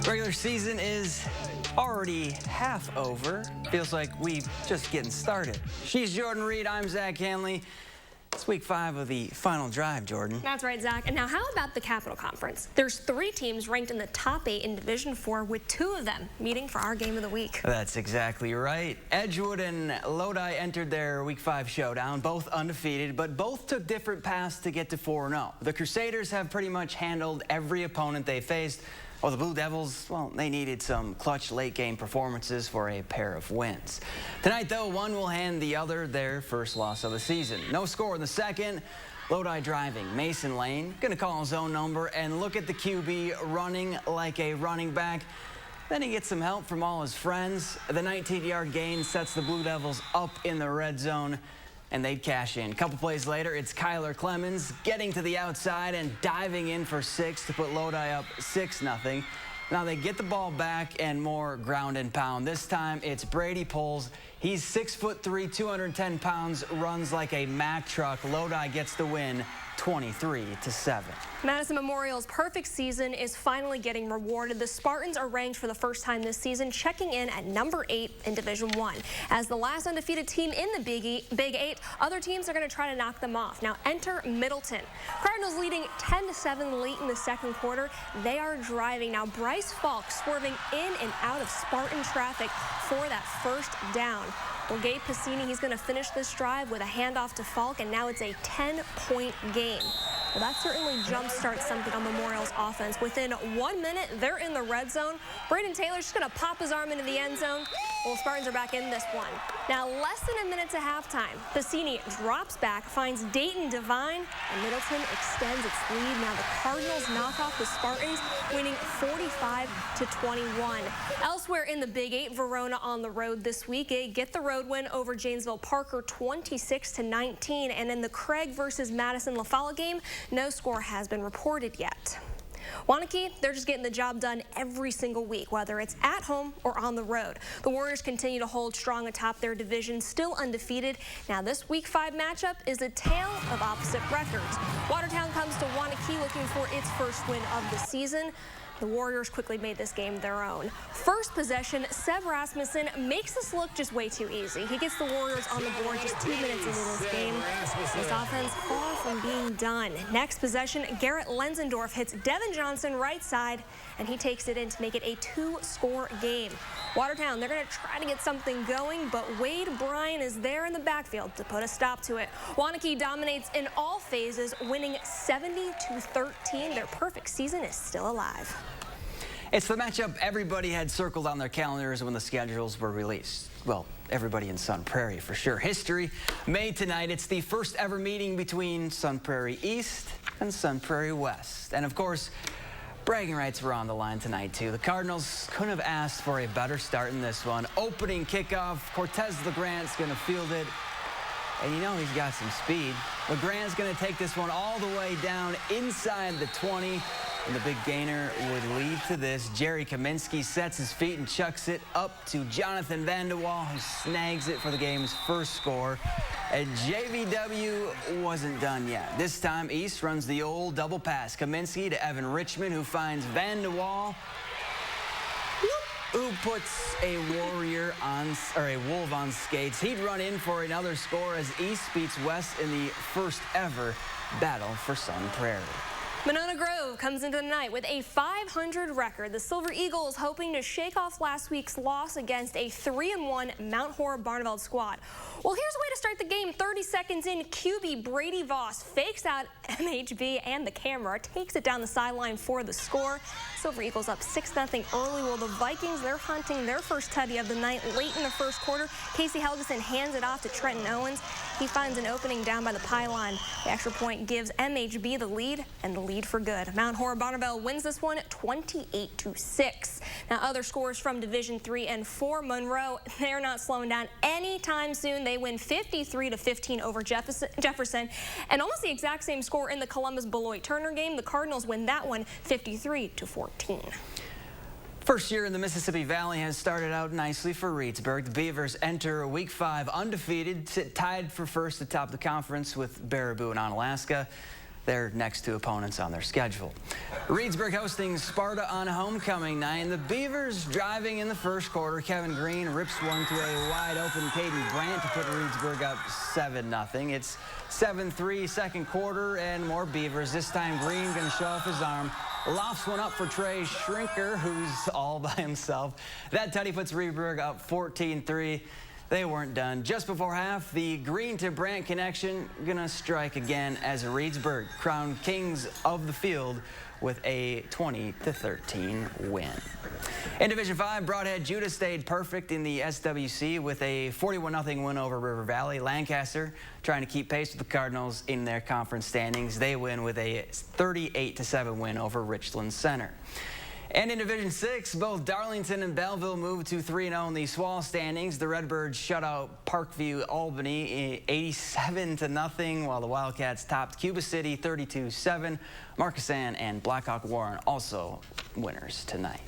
Regular season is already half over. Feels like we're just getting started. She's Jordan Reed. I'm Zach Hanley. It's week 5 of the final drive, Jordan. That's right, Zach. And now how about the Capital Conference? There's 3 teams ranked in the top 8 in Division 4 with 2 of them meeting for our game of the week. That's exactly right. Edgewood and Lodi entered their week 5 showdown, both undefeated, but both took different paths to get to 4-0. The Crusaders have pretty much handled every opponent they faced. Well, the Blue Devils, well, they needed some clutch late-game performances for a pair of wins. Tonight, though, one will hand the other their first loss of the season. No score in the second. Lodi driving. Mason Lane going to call his own number and look at the QB running like a running back. Then he gets some help from all his friends. The 19-yard gain sets the Blue Devils up in the red zone, and they'd cash in. A couple plays later, it's Kyler Clemens getting to the outside and diving in for 6 to put Lodi up 6-0. Now they get the ball back and more ground and pound. This time it's Brady Poles. He's 6'3", 210 pounds, runs like a Mack truck. Lodi gets the win 23-7. Madison Memorial's perfect season is finally getting rewarded. The Spartans are ranked for the first time this season, checking in at number 8 in Division 1. As the last undefeated team in the Big 8, other teams are going to try to knock them off. Now enter Middleton. Cardinals leading 10-7 late in the second quarter. They are driving. Now Bryce Falk swerving in and out of Spartan traffic for that first down. Well, Gabe Piscini, he's going to finish this drive with a handoff to Falk, and now it's a 10-point game. Well, that certainly jumpstarts something on Memorial's offense. Within 1 minute, they're in the red zone. Braden Taylor's just going to pop his arm into the end zone. Well, Spartans are back in this one. Now, less than a minute to halftime. Piscini drops back, finds Dayton Devine, and Middleton extends its lead. Now the Cardinals knock off the Spartans, winning 45-21. Elsewhere in the Big 8, Verona on the road this week. They get the road win over Janesville Parker 26-19. And in the Craig versus Madison La Follette game, no score has been reported yet. Waunakee, they're just getting the job done every single week, whether it's at home or on the road. The Warriors continue to hold strong atop their division, still undefeated. Now this week 5 matchup is a tale of opposite records. Watertown comes to Waunakee looking for its first win of the season. The Warriors quickly made this game their own. First possession, Seb Rasmussen makes this look just way too easy. He gets the Warriors on the board just 2 minutes into this game. This offense far from being done. Next possession, Garrett Lenzendorf hits Devin Johnson right side, and he takes it in to make it a 2-score game. Watertown, they're going to try to get something going, but Wade Bryan is there in the backfield to put a stop to it. Waunakee dominates in all phases, winning 70-13. Their perfect season is still alive. It's the matchup everybody had circled on their calendars when the schedules were released. Well, everybody in Sun Prairie for sure. History made tonight. It's the first ever meeting between Sun Prairie East and Sun Prairie West. And of course, bragging rights were on the line tonight, too. The Cardinals couldn't have asked for a better start in this one. Opening kickoff, Cortez LeGrand's going to field it. And you know he's got some speed. LeGrand's going to take this one all the way down inside the 20. And the big gainer would lead to this. Jerry Kaminsky sets his feet and chucks it up to Jonathan Vanderwall, who snags it for the game's first score. And JVW wasn't done yet. This time, East runs the old double pass. Kaminsky to Evan Richmond, who finds Vanderwall, who puts a Wolf on skates. He'd run in for another score as East beats West in the first ever battle for Sun Prairie. Monona Grove comes into the night with a 500 record. The Silver Eagles hoping to shake off last week's loss against a 3-1 Mount Horeb Barneveld squad. Well, here's a way to start the game. 30 seconds in, QB Brady Voss fakes out MHB and the camera, takes it down the sideline for the score. Silver Eagles up 6-0 early. Well, the Vikings, they're hunting their first tutty of the night late in the first quarter. Casey Helgeson hands it off to Trenton Owens. He finds an opening down by the pylon. The extra point gives MHB the lead, and the lead for good. Mount Horeb Barneveld wins this one 28-6. Now other scores from Division 3 and 4. Monroe, they're not slowing down anytime soon. They win 53-15 over Jefferson, and almost the exact same score in the Columbus-Beloit Turner game. The Cardinals win that one 53-14. First year in the Mississippi Valley has started out nicely for Reedsburg. The Beavers enter week 5 undefeated, tied for first atop the conference with Baraboo and Onalaska. their next two opponents on their schedule. Reedsburg hosting Sparta on homecoming night, and the Beavers driving in the first quarter. Kevin Green rips one to a wide-open Caden Brandt to put Reedsburg up 7-0. It's 7-3 second quarter, and more Beavers. This time Green going to show off his arm. Lofts one up for Trey Shrinker, who's all by himself. That tutty puts Reedsburg up 14-3. They weren't done. Just before half, the Green to Brandt connection gonna strike again as Reedsburg crowned kings of the field with a 20-13 win. In Division 5, Broadhead Judah stayed perfect in the SWC with a 41-0 win over River Valley. Lancaster trying to keep pace with the Cardinals in their conference standings. They win with a 38-7 win over Richland Center. And in Division 6, both Darlington and Belleville moved to 3-0 in the SWAL standings. The Redbirds shut out Parkview Albany 87-0, while the Wildcats topped Cuba City 32-7. Markesan and Blackhawk Warren also winners tonight.